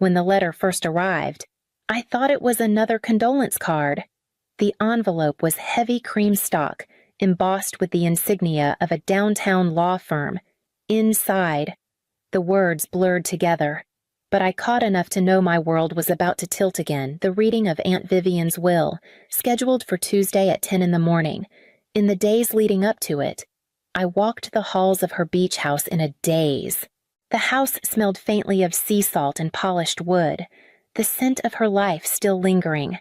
When the letter first arrived, I thought it was another condolence card. The envelope was heavy cream stock, embossed with the insignia of a downtown law firm. Inside, the words blurred together, but I caught enough to know my world was about to tilt again. The reading of Aunt Vivian's will, scheduled for Tuesday at 10 in the morning. In the days leading up to it, I walked the halls of her beach house in a daze. The house smelled faintly of sea salt and polished wood, the scent of her life still lingering.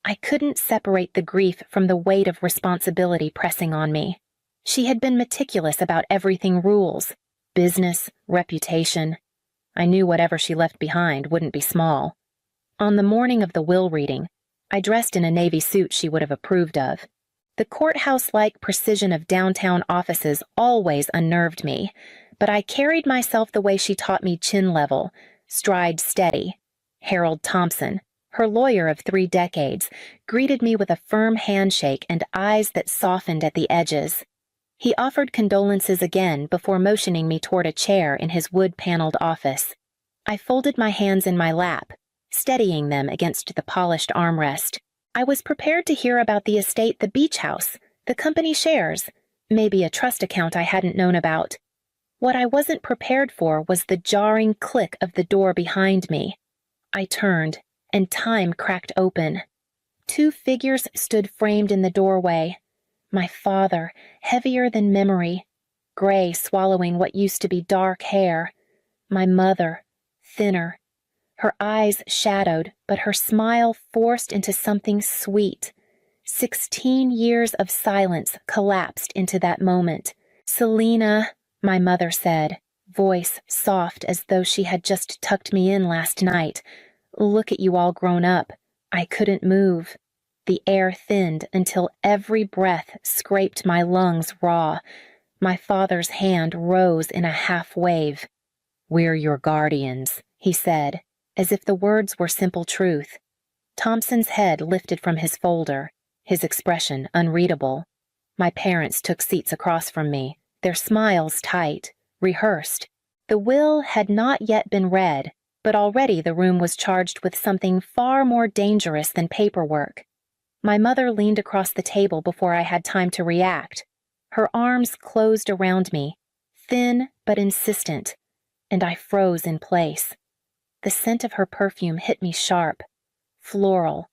I couldn't separate the grief from the weight of responsibility pressing on me. She had been meticulous about everything: rules, business, reputation. I knew whatever she left behind wouldn't be small. On the morning of the will reading, I dressed in a navy suit she would have approved of. The courthouse-like precision of downtown offices always unnerved me, but I carried myself the way she taught me: chin level, stride steady. Harold Thompson, her lawyer of 3 decades, greeted me with a firm handshake and eyes that softened at the edges. He offered condolences again before motioning me toward a chair in his wood-paneled office. I folded my hands in my lap, steadying them against the polished armrest. I was prepared to hear about the estate, the beach house, the company shares, maybe a trust account I hadn't known about. What I wasn't prepared for was the jarring click of the door behind me. I turned, and time cracked open. 2 figures stood framed in the doorway. My father, heavier than memory, gray swallowing what used to be dark hair. My mother, thinner, her eyes shadowed, but her smile forced into something sweet. 16 years of silence collapsed into that moment. "Selena," my mother said, voice soft as though she had just tucked me in last night. "Look at you all grown up." I couldn't move. The air thinned until every breath scraped my lungs raw. My father's hand rose in a half wave. "We're your guardians," he said, as if the words were simple truth. Thompson's head lifted from his folder, his expression unreadable. My parents took seats across from me, their smiles tight, rehearsed. The will had not yet been read, but already the room was charged with something far more dangerous than paperwork. My mother leaned across the table before I had time to react. Her arms closed around me, thin but insistent, and I froze in place. The scent of her perfume hit me sharp, floral,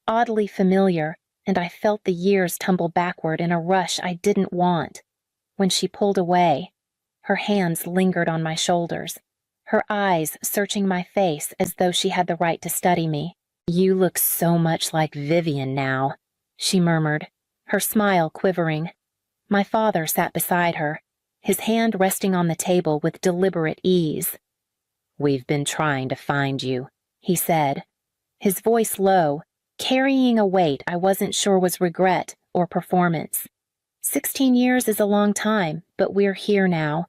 oddly familiar, and I felt the years tumble backward in a rush I didn't want. When she pulled away, her hands lingered on my shoulders, her eyes searching my face as though she had the right to study me. "You look so much like Vivian now," she murmured, her smile quivering. My father sat beside her, his hand resting on the table with deliberate ease. "We've been trying to find you," he said, his voice low, carrying a weight I wasn't sure was regret or performance. 16 years is a long time, but we're here now.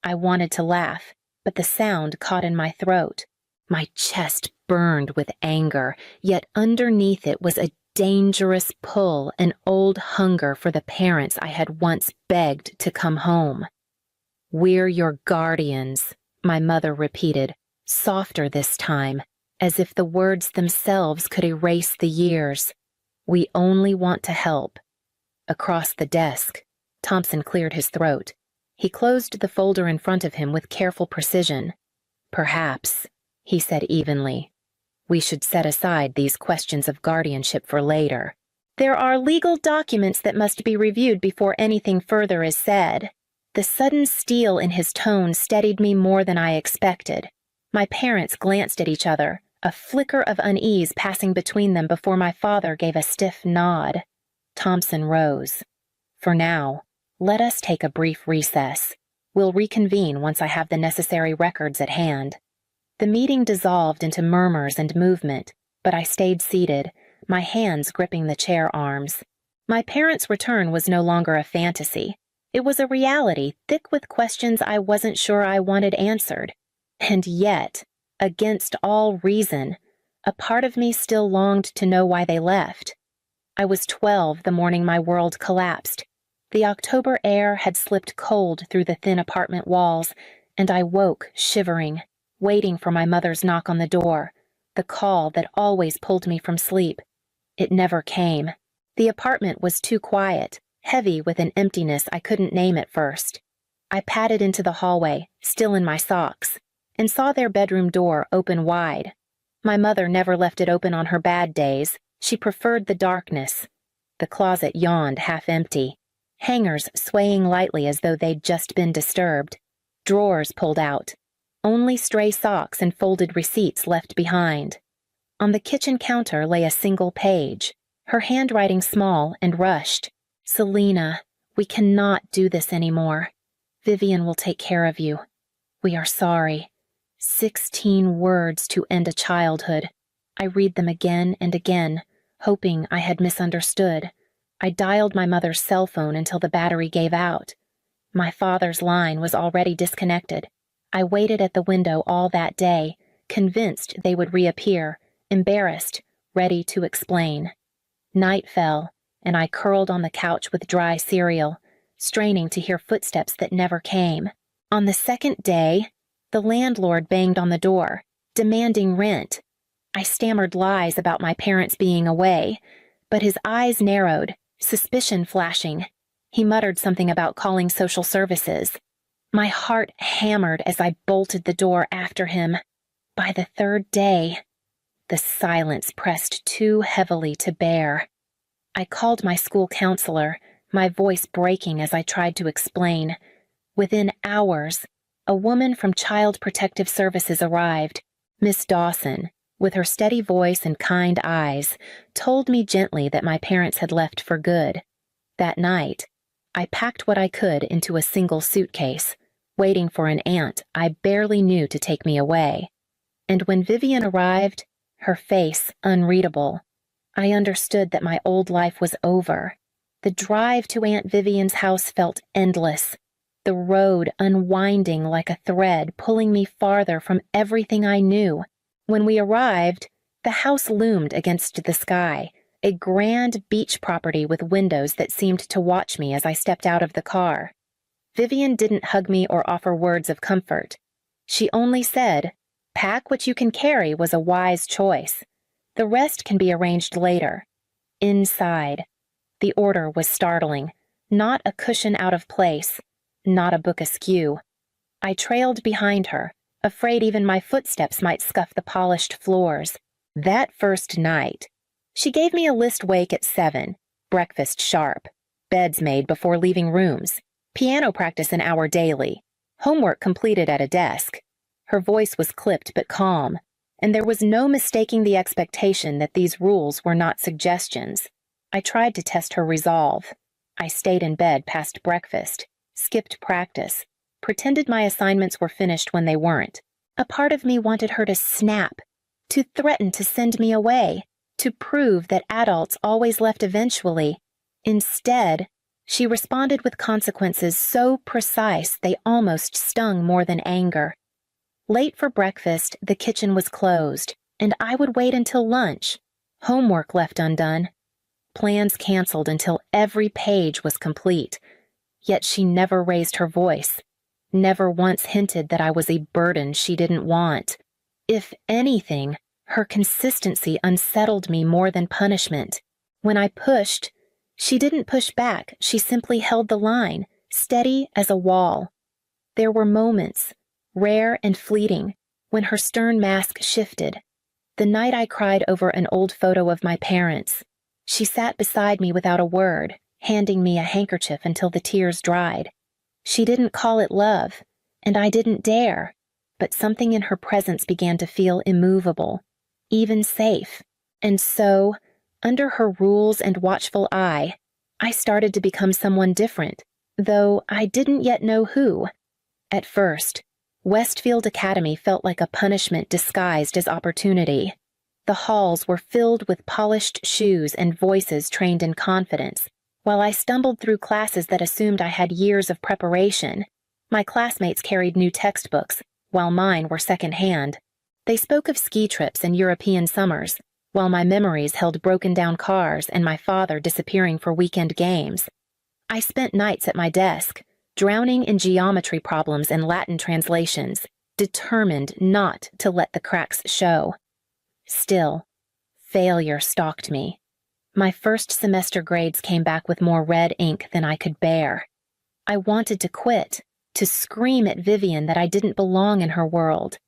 I wanted to laugh, but the sound caught in my throat. My chest burned with anger, yet underneath it was a dangerous pull, an old hunger for the parents I had once begged to come home. "We're your guardians," my mother repeated, softer this time, as if the words themselves could erase the years. "We only want to help." Across the desk, Thompson cleared his throat. He closed the folder in front of him with careful precision. "Perhaps," he said evenly, "we should set aside these questions of guardianship for later. There are legal documents that must be reviewed before anything further is said." The sudden steel in his tone steadied me more than I expected. My parents glanced at each other, a flicker of unease passing between them before my father gave a stiff nod. Thompson rose. "For now, let us take a brief recess. We'll reconvene once I have the necessary records at hand." The meeting dissolved into murmurs and movement, but I stayed seated, my hands gripping the chair arms. My parents' return was no longer a fantasy. It was a reality thick with questions I wasn't sure I wanted answered. And yet, against all reason, a part of me still longed to know why they left. I was 12 the morning my world collapsed. The October air had slipped cold through the thin apartment walls, and I woke shivering. waiting for my mother's knock on the door, the call that always pulled me from sleep. It never came. The apartment was too quiet, heavy with an emptiness I couldn't name at first. I padded into the hallway, still in my socks, and saw their bedroom door open wide. My mother never left it open on her bad days. She preferred the darkness. The closet yawned half empty, hangers swaying lightly as though they'd just been disturbed, drawers pulled out, only stray socks and folded receipts left behind. On the kitchen counter lay a single page, her handwriting small and rushed. "Selena, we cannot do this anymore. Vivian will take care of you. We are sorry." 16 words to end a childhood. I read them again and again, hoping I had misunderstood. I dialed my mother's cell phone until the battery gave out. My father's line was already disconnected. I waited at the window all that day, convinced they would reappear, embarrassed, ready to explain. Night fell, and I curled on the couch with dry cereal, straining to hear footsteps that never came. On the second day, the landlord banged on the door, demanding rent. I stammered lies about my parents being away, but his eyes narrowed, suspicion flashing. He muttered something about calling social services. My heart hammered as I bolted the door after him. By the third day, the silence pressed too heavily to bear. I called my school counselor, my voice breaking as I tried to explain. Within hours, a woman from Child Protective Services arrived. Miss Dawson, with her steady voice and kind eyes, told me gently that my parents had left for good. That night, I packed what I could into a single suitcase, waiting for an aunt I barely knew to take me away. And when Vivian arrived, her face unreadable, I understood that my old life was over. The drive to Aunt Vivian's house felt endless, the road unwinding like a thread, pulling me farther from everything I knew. When we arrived, the house loomed against the sky, a grand beach property with windows that seemed to watch me as I stepped out of the car. Vivian didn't hug me or offer words of comfort. She only said, "Pack what you can carry" was a wise choice. The rest can be arranged later. Inside, the order was startling. Not a cushion out of place, not a book askew. I trailed behind her, afraid even my footsteps might scuff the polished floors. That first night, she gave me a list wake at 7, breakfast sharp, beds made before leaving rooms, piano practice an hour daily, homework completed at a desk. Her voice was clipped but calm, and there was no mistaking the expectation that these rules were not suggestions. I tried to test her resolve. I stayed in bed past breakfast, skipped practice, pretended my assignments were finished when they weren't. A part of me wanted her to snap, to threaten to send me away, to prove that adults always left eventually. Instead, she responded with consequences so precise they almost stung more than anger. Late for breakfast, the kitchen was closed, and I would wait until lunch. Homework left undone. Plans canceled until every page was complete. Yet she never raised her voice, never once hinted that I was a burden she didn't want. If anything, her consistency unsettled me more than punishment. When I pushed, she didn't push back, she simply held the line, steady as a wall. There were moments, rare and fleeting, when her stern mask shifted. The night I cried over an old photo of my parents, she sat beside me without a word, handing me a handkerchief until the tears dried. She didn't call it love, and I didn't dare, but something in her presence began to feel immovable, even safe. And so, under her rules and watchful eye, I started to become someone different, though I didn't yet know who. At first, Westfield Academy felt like a punishment disguised as opportunity. The halls were filled with polished shoes and voices trained in confidence. While I stumbled through classes that assumed I had years of preparation, my classmates carried new textbooks, while mine were secondhand. They spoke of ski trips and European summers, while my memories held broken-down cars and my father disappearing for weekend games. I spent nights at my desk, drowning in geometry problems and Latin translations, determined not to let the cracks show. Still, failure stalked me. My first semester grades came back with more red ink than I could bear. I wanted to quit, to scream at Vivian that I didn't belong in her world.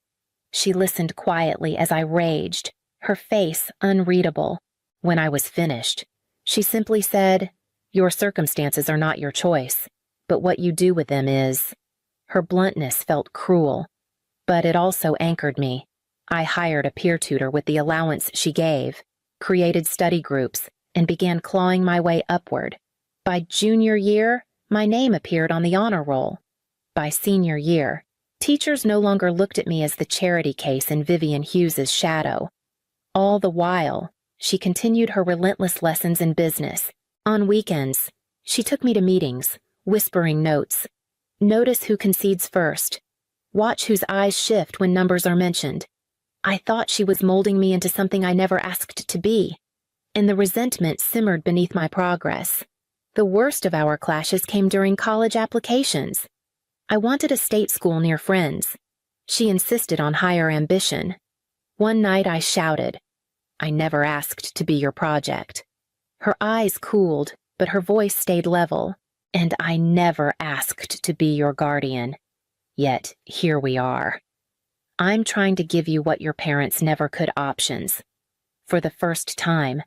She listened quietly as I raged, her face unreadable. When I was finished, she simply said, "Your circumstances are not your choice, but what you do with them is." Her bluntness felt cruel, but it also anchored me. I hired a peer tutor with the allowance she gave, created study groups, and began clawing my way upward. By junior year, my name appeared on the honor roll. By senior year, teachers no longer looked at me as the charity case in Vivian Hughes's shadow. All the while, she continued her relentless lessons in business. On weekends, she took me to meetings, whispering notes. Notice who concedes first. Watch whose eyes shift when numbers are mentioned. I thought she was molding me into something I never asked to be, and the resentment simmered beneath my progress. The worst of our clashes came during college applications. I wanted a state school near friends. She insisted on higher ambition. One night I shouted, "I never asked to be your project." Her eyes cooled, but her voice stayed level. "And I never asked to be your guardian. Yet here we are. I'm trying to give you what your parents never could options." For the first time,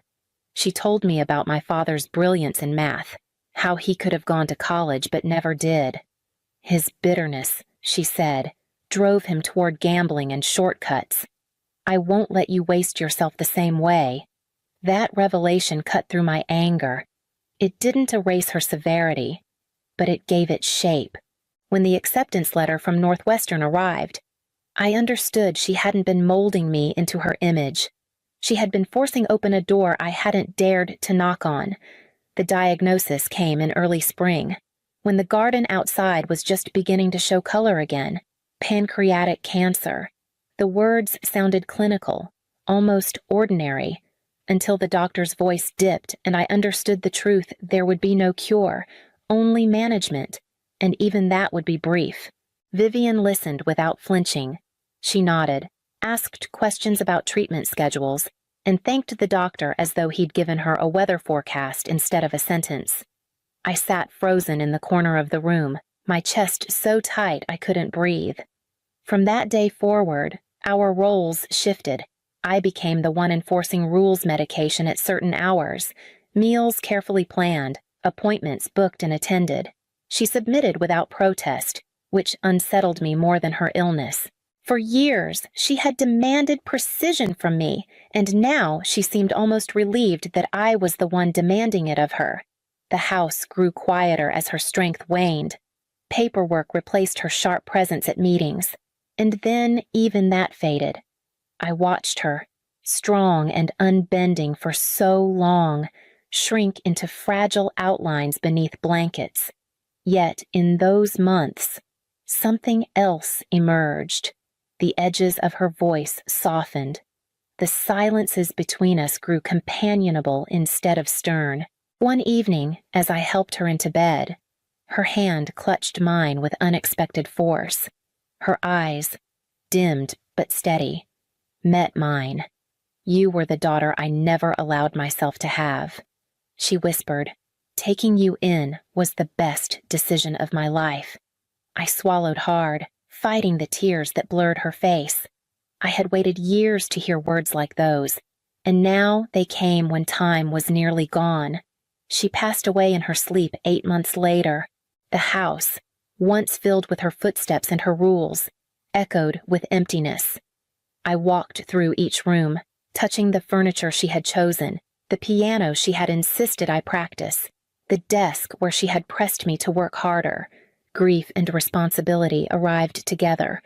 she told me about my father's brilliance in math, how he could have gone to college but never did. His bitterness, she said, drove him toward gambling and shortcuts. "I won't let you waste yourself the same way." That revelation cut through my anger. It didn't erase her severity, but it gave it shape. When the acceptance letter from Northwestern arrived, I understood she hadn't been molding me into her image. She had been forcing open a door I hadn't dared to knock on. The diagnosis came in early spring, when the garden outside was just beginning to show color again. Pancreatic cancer. The words sounded clinical, almost ordinary, until the doctor's voice dipped and I understood the truth. There would be no cure, only management, and even that would be brief. Vivian listened without flinching. She nodded, asked questions about treatment schedules, and thanked the doctor as though he'd given her a weather forecast instead of a sentence. I sat frozen in the corner of the room, my chest so tight I couldn't breathe. From that day forward, our roles shifted. I became the one enforcing rules medication at certain hours, meals carefully planned, appointments booked and attended. She submitted without protest, which unsettled me more than her illness. For years, she had demanded precision from me, and now she seemed almost relieved that I was the one demanding it of her. The house grew quieter as her strength waned. Paperwork replaced her sharp presence at meetings, and then even that faded. I watched her, strong and unbending for so long, shrink into fragile outlines beneath blankets. Yet in those months, something else emerged. The edges of her voice softened. The silences between us grew companionable instead of stern. One evening, as I helped her into bed, her hand clutched mine with unexpected force. Her eyes, dimmed but steady, met mine. "You were the daughter I never allowed myself to have." She whispered, "Taking you in was the best decision of my life." I swallowed hard, fighting the tears that blurred her face. I had waited years to hear words like those, and now they came when time was nearly gone. She passed away in her sleep 8 months later. The house, once filled with her footsteps and her rules, echoed with emptiness. I walked through each room, touching the furniture she had chosen, the piano she had insisted I practice, the desk where she had pressed me to work harder. Grief and responsibility arrived together,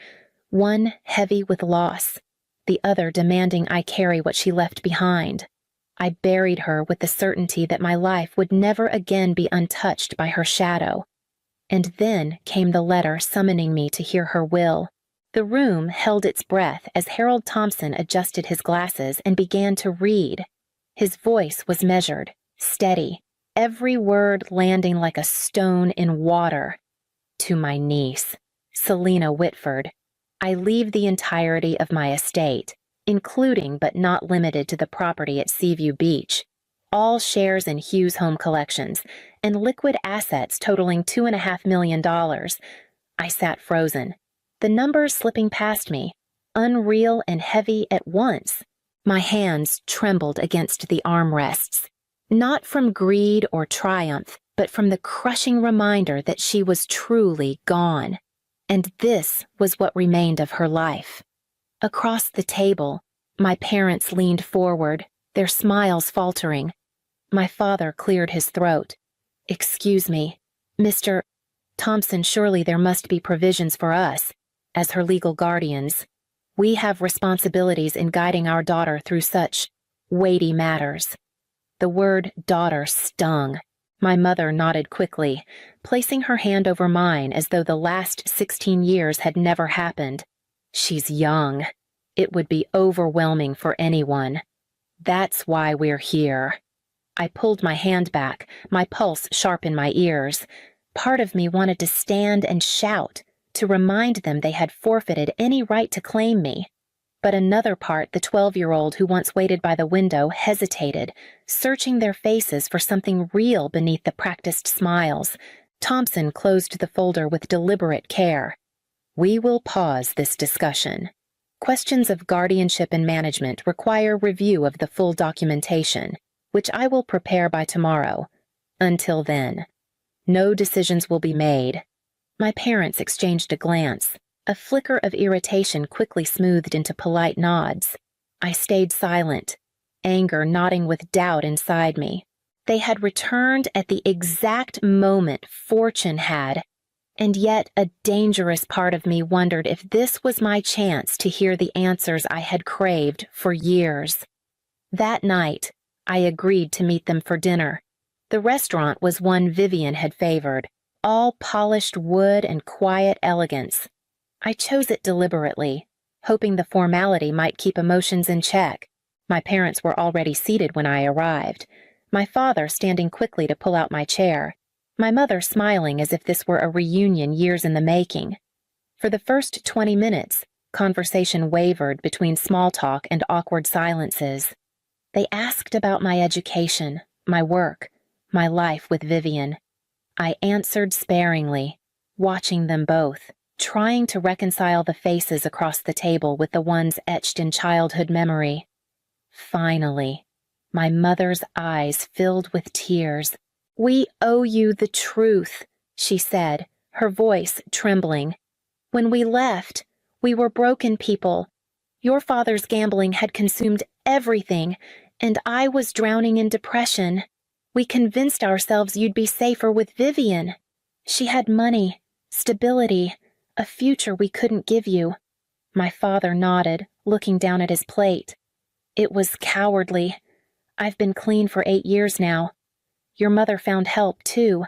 one heavy with loss, the other demanding I carry what she left behind. I buried her with the certainty that my life would never again be untouched by her shadow. And then came the letter summoning me to hear her will. The room held its breath as Harold Thompson adjusted his glasses and began to read. His voice was measured, steady, every word landing like a stone in water. To my niece, Selena Whitford, I leave the entirety of my estate, including but not limited to the property at Seaview Beach, all shares in Hughes Home Collections, and liquid assets totaling $2.5 million. I sat frozen, the numbers slipping past me, unreal and heavy at once. My hands trembled against the armrests, not from greed or triumph, but from the crushing reminder that she was truly gone. And this was what remained of her life. Across the table, my parents leaned forward, their smiles faltering. My father cleared his throat. "Excuse me, Mr. Thompson, surely there must be provisions for us, as her legal guardians. We have responsibilities in guiding our daughter through such weighty matters." The word daughter stung. My mother nodded quickly, placing her hand over mine as though the last 16 years had never happened. "She's young. It would be overwhelming for anyone. That's why we're here." I pulled my hand back, my pulse sharp in my ears. Part of me wanted to stand and shout, to remind them they had forfeited any right to claim me. But another part, the 12-year-old who once waited by the window, hesitated, searching their faces for something real beneath the practiced smiles. Thompson closed the folder with deliberate care. "We will pause this discussion. Questions of guardianship and management require review of the full documentation, which I will prepare by tomorrow. Until then, no decisions will be made." My parents exchanged a glance. A flicker of irritation quickly smoothed into polite nods. I stayed silent, anger knotting with doubt inside me. They had returned at the exact moment fortune had, and yet a dangerous part of me wondered if this was my chance to hear the answers I had craved for years. That night, I agreed to meet them for dinner. The restaurant was one Vivian had favored, all polished wood and quiet elegance. I chose it deliberately, hoping the formality might keep emotions in check. My parents were already seated when I arrived, my father standing quickly to pull out my chair, my mother smiling as if this were a reunion years in the making. For the first 20 minutes, conversation wavered between small talk and awkward silences. They asked about my education, my work, my life with Vivian. I answered sparingly, watching them both, trying to reconcile the faces across the table with the ones etched in childhood memory. Finally, my mother's eyes filled with tears. "We owe you the truth," she said, her voice trembling. "When we left, we were broken people. Your father's gambling had consumed everything, and I was drowning in depression. We convinced ourselves you'd be safer with Vivian. She had money, stability, a future we couldn't give you." My father nodded, looking down at his plate. "It was cowardly. I've been clean for 8 years now. Your mother found help, too.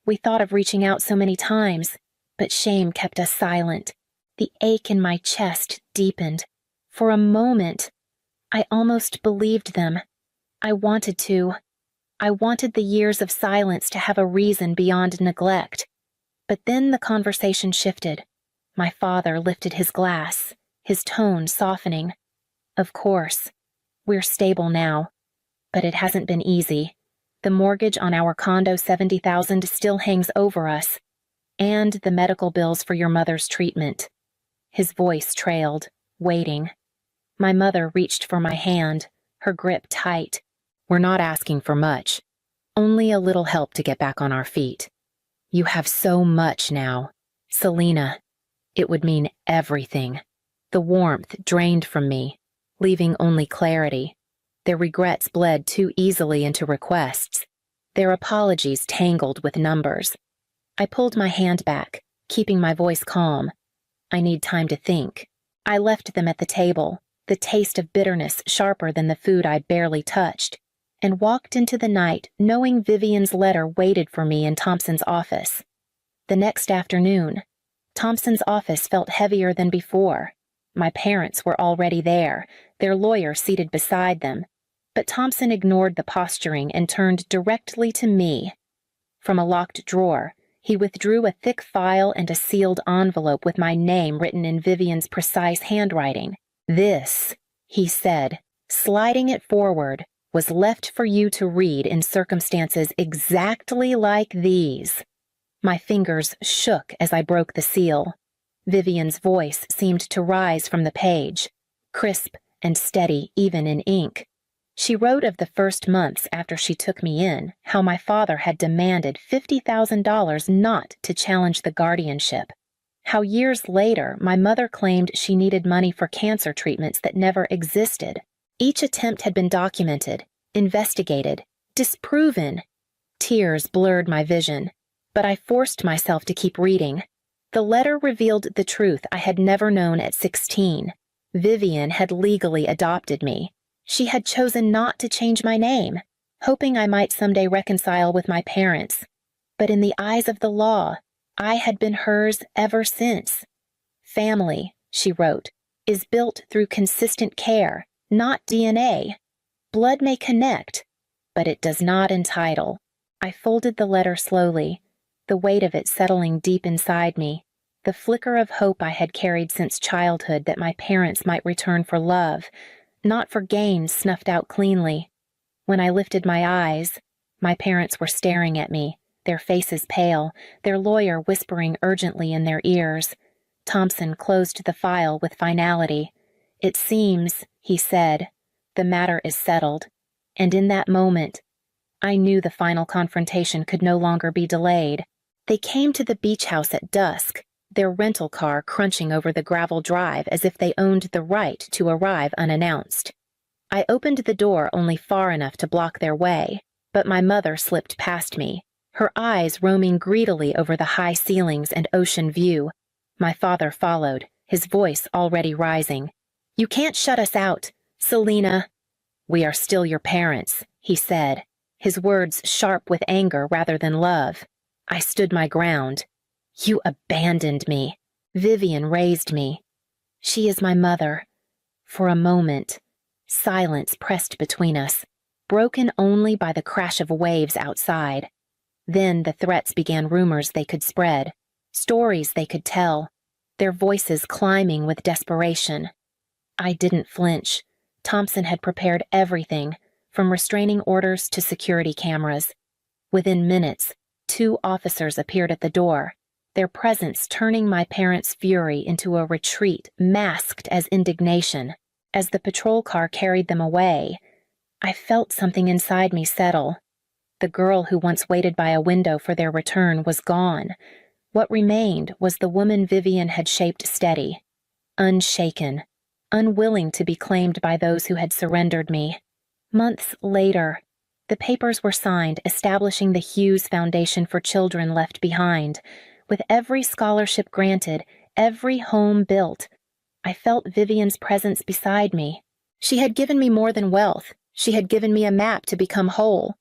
We thought of reaching out so many times, but shame kept us silent." The ache in my chest deepened. For a moment, I almost believed them. I wanted to. I wanted the years of silence to have a reason beyond neglect. But then the conversation shifted. My father lifted his glass, his tone softening. "Of course, we're stable now, but it hasn't been easy. The mortgage on our condo, $70,000, still hangs over us, and the medical bills for your mother's treatment." His voice trailed, waiting. My mother reached for my hand, her grip tight. "We're not asking for much, only a little help to get back on our feet. You have so much now. Selena, it would mean everything." The warmth drained from me, leaving only clarity. Their regrets bled too easily into requests, their apologies tangled with numbers. I pulled my hand back, keeping my voice calm. "I need time to think." I left them at the table, the taste of bitterness sharper than the food I'd barely touched, and walked into the night knowing Vivian's letter waited for me in Thompson's office. The next afternoon, Thompson's office felt heavier than before. My parents were already there, their lawyer seated beside them, but Thompson ignored the posturing and turned directly to me. From a locked drawer, He withdrew a thick file and a sealed envelope with my name written in Vivian's precise handwriting. "This," he said, sliding it forward, "was left for you to read in circumstances exactly like these." My fingers shook as I broke the seal. Vivian's voice seemed to rise from the page, crisp and steady even in ink. She wrote of the first months after she took me in, how my father had demanded $50,000 not to challenge the guardianship. How years later my mother claimed she needed money for cancer treatments that never existed. Each attempt had been documented, investigated, disproven. Tears blurred my vision, but I forced myself to keep reading. The letter revealed the truth I had never known at 16. Vivian had legally adopted me. She had chosen not to change my name, hoping I might someday reconcile with my parents. But in the eyes of the law, I had been hers ever since. "Family," she wrote, "is built through consistent care, not DNA. Blood may connect, but it does not entitle." I folded the letter slowly, the weight of it settling deep inside me, the flicker of hope I had carried since childhood that my parents might return for love, not for gain snuffed out cleanly. When I lifted my eyes, my parents were staring at me, their faces pale, their lawyer whispering urgently in their ears. Thompson closed the file with finality. "It seems," he said, "the matter is settled." And in that moment, I knew the final confrontation could no longer be delayed. They came to the beach house at dusk, their rental car crunching over the gravel drive as if they owned the right to arrive unannounced. I opened the door only far enough to block their way, but my mother slipped past me, her eyes roaming greedily over the high ceilings and ocean view. My father followed, his voice already rising. "You can't shut us out, Selena." "We are still your parents," he said, his words sharp with anger rather than love. I stood my ground. "You abandoned me." Vivian raised me. "She is my mother." For a moment, silence pressed between us, broken only by the crash of waves outside. Then the threats began, rumors they could spread, stories they could tell, their voices climbing with desperation. I didn't flinch. Thompson had prepared everything, from restraining orders to security cameras. Within minutes, 2 officers appeared at the door, their presence turning my parents' fury into a retreat masked as indignation. As the patrol car carried them away, I felt something inside me settle. The girl who once waited by a window for their return was gone. What remained was the woman Vivian had shaped steady, unshaken, unwilling to be claimed by those who had surrendered me. Months later, the papers were signed establishing the Hughes Foundation for Children Left Behind. With every scholarship granted, every home built, I felt Vivian's presence beside me. She had given me more than wealth. She had given me a map to become whole,